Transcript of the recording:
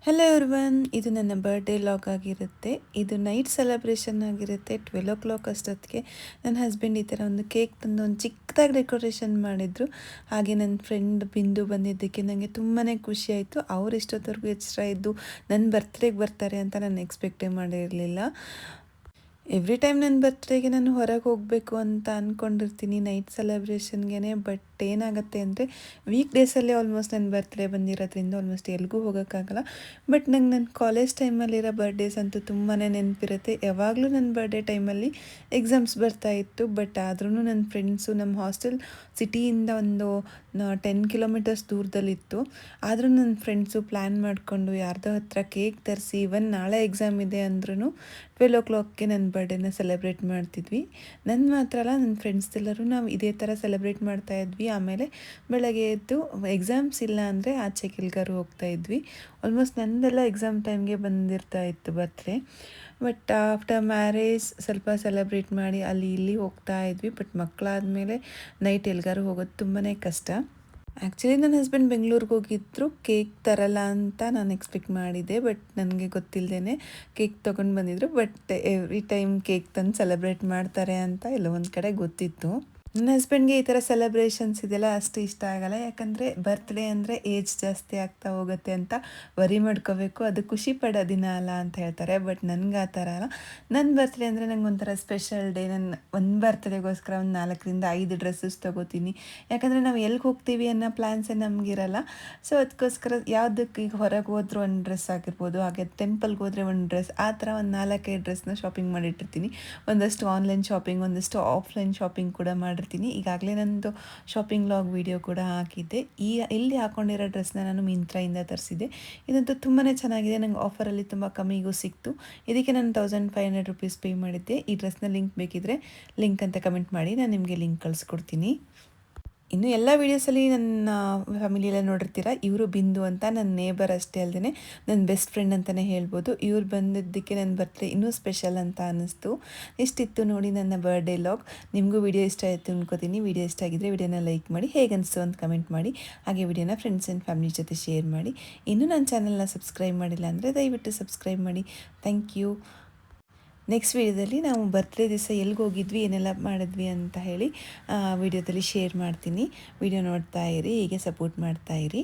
Hello everyone, ಇದು ನನ್ನ birthday log ಆಗಿರುತ್ತೆ. ಇದು ನೈಟ್ ಸೆಲೆಬ್ರೇಷನ್ ಆಗಿರುತ್ತೆ. 12 o'clock ಅಷ್ಟೊತ್ತಿಗೆ ನನ್ನ ಹಸ್ಬೆಂಡ್ ಈ ಥರ ಒಂದು ಕೇಕ್ ತಂದು ಒಂದು ಚಿಕ್ಕದಾಗಿ ಡೆಕೋರೇಷನ್ ಮಾಡಿದರು. ಹಾಗೆ ನನ್ನ ಫ್ರೆಂಡ್ ಬಿಂದು ಬಂದಿದ್ದಕ್ಕೆ ನನಗೆ ತುಂಬಾ ಖುಷಿ ಆಯಿತು. ಅವ್ರು ಇಷ್ಟೊತ್ತವರೆಗೂ ಎಚ್ಚರ ಇದ್ದು ನನ್ನ ಬರ್ತ್ಡೇಗೆ ಬರ್ತಾರೆ ಅಂತ ನಾನು ಎಕ್ಸ್ಪೆಕ್ಟೇ ಮಾಡಿರಲಿಲ್ಲ. ಎವ್ರಿ ಟೈಮ್ ನನ್ನ ಬರ್ತ್ಡೇಗೆ ನಾನು ಹೊರಗೆ ಹೋಗಬೇಕು ಅಂತ ಅಂದ್ಕೊಂಡಿರ್ತೀನಿ ನೈಟ್ ಸೆಲೆಬ್ರೇಷನ್ಗೆ. ಬಟ್ ಏನಾಗುತ್ತೆ ಅಂದರೆ ವೀಕ್ ಡೇಸಲ್ಲೇ ಆಲ್ಮೋಸ್ಟ್ ನನ್ನ ಬರ್ತ್ಡೇ ಬಂದಿರೋದ್ರಿಂದ ಆಲ್ಮೋಸ್ಟ್ ಎಲ್ಲಿಗೂ ಹೋಗೋಕ್ಕಾಗಲ್ಲ. ಬಟ್ ನಂಗೆ ನನ್ನ ಕಾಲೇಜ್ ಟೈಮಲ್ಲಿರೋ ಬರ್ಡೇಸ್ ಅಂತೂ ತುಂಬಾ ನೆನಪಿರುತ್ತೆ. ಯಾವಾಗಲೂ ನನ್ನ ಬರ್ಡೇ ಟೈಮಲ್ಲಿ ಎಕ್ಸಾಮ್ಸ್ ಬರ್ತಾಯಿತ್ತು. ಬಟ್ ಆದ್ರೂ ನನ್ನ ಫ್ರೆಂಡ್ಸು, ನಮ್ಮ ಹಾಸ್ಟೆಲ್ ಸಿಟಿಯಿಂದ ಒಂದು 10 ಕಿಲೋಮೀಟರ್ಸ್ ದೂರದಲ್ಲಿತ್ತು. ಆದರೂ ನನ್ನ ಫ್ರೆಂಡ್ಸು ಪ್ಲ್ಯಾನ್ ಮಾಡಿಕೊಂಡು ಯಾರ್ದೋ ಹತ್ರ ಕೇಕ್ ತರಿಸಿ ಇವನ್ ನಾಳೆ ಎಕ್ಸಾಮ್ ಇದೆ ಅಂದ್ರೂ 12 o'clockಗೆ ನನ್ನ ಬರ್ಡೇನ ಸೆಲೆಬ್ರೇಟ್ ಮಾಡ್ತಿದ್ವಿ. ನನ್ನ ಮಾತ್ರ ಅಲ್ಲ, ನನ್ನ ಫ್ರೆಂಡ್ಸ್ ಎಲ್ಲರೂ ನಾವು ಇದೇ ಥರ ಸೆಲೆಬ್ರೇಟ್ ಮಾಡ್ತಾಯಿದ್ವಿ. ಆಮೇಲೆ ಬೆಳಗ್ಗೆ ಎದ್ದು ಎಕ್ಸಾಮ್ಸ್ ಇಲ್ಲ ಅಂದರೆ ಆಚೆಗೆ ಎಲ್ಗಾರು ಹೋಗ್ತಾಯಿದ್ವಿ. ಆಲ್ಮೋಸ್ಟ್ ನನ್ನದೆಲ್ಲ ಎಕ್ಸಾಮ್ ಟೈಮ್ಗೆ ಬಂದಿರ್ತಾ ಇತ್ತು ಬರ್ತ್ಡೇ. ಬಟ್ ಆಫ್ಟರ್ ಮ್ಯಾರೇಜ್ ಸ್ವಲ್ಪ ಸೆಲೆಬ್ರೇಟ್ ಮಾಡಿ ಅಲ್ಲಿ ಇಲ್ಲಿ ಹೋಗ್ತಾ ಇದ್ವಿ. ಬಟ್ ಮಕ್ಕಳಾದಮೇಲೆ ನೈಟ್ ಎಲ್ಗಾರು ಹೋಗೋದು ತುಂಬಾ ಕಷ್ಟ. ಆ್ಯಕ್ಚುಲಿ ನನ್ನ ಹಸ್ಬೆಂಡ್ ಬೆಂಗಳೂರಿಗೆ ಹೋಗಿದ್ರು, ಕೇಕ್ ತರಲ್ಲ ಅಂತ ನಾನು ಎಕ್ಸ್ಪೆಕ್ಟ್ ಮಾಡಿದ್ದೆ. ಬಟ್ ನನಗೆ ಗೊತ್ತಿಲ್ಲದೇ ಕೇಕ್ ತೊಗೊಂಡು ಬಂದಿದ್ರು. ಬಟ್ ಎವ್ರಿ ಟೈಮ್ ಕೇಕ್ ತಂದು ಸೆಲೆಬ್ರೇಟ್ ಮಾಡ್ತಾರೆ ಅಂತ ಎಲ್ಲೋ ಒಂದು ಕಡೆ ಗೊತ್ತಿತ್ತು. ನನ್ನ ಹಸ್ಬೆಂಡ್ಗೆ ಈ ಥರ ಸೆಲೆಬ್ರೇಷನ್ಸ್ ಇದೆಲ್ಲ ಅಷ್ಟು ಇಷ್ಟ ಆಗಲ್ಲ. ಯಾಕಂದರೆ ಬರ್ತ್ಡೇ ಅಂದರೆ ಏಜ್ ಜಾಸ್ತಿ ಆಗ್ತಾ ಹೋಗುತ್ತೆ ಅಂತ ವರಿ ಮಾಡ್ಕೋಬೇಕು, ಅದು ಖುಷಿ ಪಡೋ ದಿನ ಅಲ್ಲ ಅಂತ ಹೇಳ್ತಾರೆ. ಬಟ್ ನನಗೆ ಆ ಥರ ಅಲ್ಲ. ನನ್ನ ಬರ್ತ್ಡೇ ಅಂದರೆ ನಂಗೆ ಒಂಥರ ಸ್ಪೆಷಲ್ ಡೇ. ನನ್ನ ಒಂದು ಬರ್ತ್ಡೇಗೋಸ್ಕರ ಒಂದು 4-5 ಡ್ರೆಸ್ಸಸ್ ತೊಗೋತೀನಿ. ಯಾಕಂದರೆ ನಾವು ಎಲ್ಲಿಗೆ ಹೋಗ್ತೀವಿ ಅನ್ನೋ ಪ್ಲ್ಯಾನ್ಸೇ ನಮಗಿರಲ್ಲ. ಸೊ ಅದಕ್ಕೋಸ್ಕರ ಯಾವುದಕ್ಕೆ ಈಗ ಹೊರಗೆ ಹೋದ್ರೆ ಒಂದು ಡ್ರೆಸ್ ಆಗಿರ್ಬೋದು, ಹಾಗೆ ಟೆಂಪಲ್ಗೆ ಹೋದರೆ ಒಂದು ಡ್ರೆಸ್, ಆ ಥರ ಒಂದು 4-5 ಡ್ರೆಸ್ನ ಶಾಪಿಂಗ್ ಮಾಡಿಟ್ಟಿರ್ತೀನಿ. ಒಂದಷ್ಟು ಆನ್ಲೈನ್ ಶಾಪಿಂಗ್, ಒಂದಷ್ಟು ಆಫ್ಲೈನ್ ಶಾಪಿಂಗ್ ಕೂಡ ಮಾಡಿರ್ತೀನಿ. ಈಗಾಗಲೇ ನಂದು ಶಾಪಿಂಗ್ ಲಾಗ್ ವಿಡಿಯೋ ಕೂಡ ಹಾಕಿದ್ದೆ. ಇಲ್ಲಿ ಹಾಕ್ಕೊಂಡಿರೋ ಡ್ರೆಸ್ನ ನಾನು ಮಿಂತ್ರಾಯಿಂದ ತರಿಸಿದ್ದೆ. ಇದಂತೂ ತುಂಬಾ ಚೆನ್ನಾಗಿದೆ. ನಂಗೆ ಆಫರಲ್ಲಿ ತುಂಬ ಕಮ್ಮಿಗೂ ಸಿಕ್ತು. ಇದಕ್ಕೆ ನಾನು 1500 ರೂಪೀಸ್ ಪೇ ಮಾಡಿದ್ದೆ. ಈ ಡ್ರೆಸ್ನ ಲಿಂಕ್ ಬೇಕಿದ್ದರೆ ಲಿಂಕ್ ಅಂತ ಕಮೆಂಟ್ ಮಾಡಿ, ನಾನು ನಿಮಗೆ ಲಿಂಕ್ ಕಳಿಸ್ಕೊಡ್ತೀನಿ. ಇನ್ನು ಎಲ್ಲ ವೀಡಿಯೋಸಲ್ಲಿ ನನ್ನ ಫ್ಯಾಮಿಲಿಯೆಲ್ಲ ನೋಡಿರ್ತೀರ. ಇವರು ಬಿಂದು ಅಂತ ನನ್ನ ನೇಬರ್ ಅಷ್ಟೇ ಅಲ್ಲದೆ ನನ್ನ ಬೆಸ್ಟ್ ಫ್ರೆಂಡ್ ಅಂತಲೇ ಹೇಳ್ಬೋದು. ಇವ್ರು ಬಂದಿದ್ದಕ್ಕೆ ನನ್ನ ಬರ್ತ್ಡೇ ಇನ್ನೂ ಸ್ಪೆಷಲ್ ಅಂತ ಅನ್ನಿಸ್ತು. ಇಷ್ಟಿತ್ತು ನೋಡಿ ನನ್ನ ಬರ್ಡೇ ಲಾಗ್. ನಿಮಗೂ ವಿಡಿಯೋ ಇಷ್ಟ ಆಯಿತು ಅನ್ಕೋತೀನಿ. ವಿಡಿಯೋ ಇಷ್ಟ ಆಗಿದ್ದರೆ ವಿಡಿಯೋನ ಲೈಕ್ ಮಾಡಿ, ಹೇಗನ್ನಿಸ್ತು ಅಂತ ಕಮೆಂಟ್ ಮಾಡಿ. ಹಾಗೆ ವಿಡಿಯೋನ ಫ್ರೆಂಡ್ಸ್ ಆ್ಯಂಡ್ ಫ್ಯಾಮಿಲಿ ಜೊತೆ ಶೇರ್ ಮಾಡಿ. ಇನ್ನೂ ನನ್ನ ಚಾನಲ್ನ ಸಬ್ಸ್ಕ್ರೈಬ್ ಮಾಡಿಲ್ಲ ಅಂದರೆ ದಯವಿಟ್ಟು ಸಬ್ಸ್ಕ್ರೈಬ್ ಮಾಡಿ. Thank you. ನೆಕ್ಸ್ಟ್ ವೀಡಿಯೋದಲ್ಲಿ ನಾವು ಬರ್ತ್ಡೇ ದಿವಸ ಎಲ್ಲಿಗೆ ಹೋಗಿದ್ವಿ, ಏನೆಲ್ಲ ಮಾಡಿದ್ವಿ ಅಂತ ಹೇಳಿ ವಿಡಿಯೋದಲ್ಲಿ ಶೇರ್ ಮಾಡ್ತೀನಿ. ವಿಡಿಯೋ ನೋಡ್ತಾ ಇರಿ, ಹೀಗೆ ಸಪೋರ್ಟ್ ಮಾಡ್ತಾ ಇರಿ.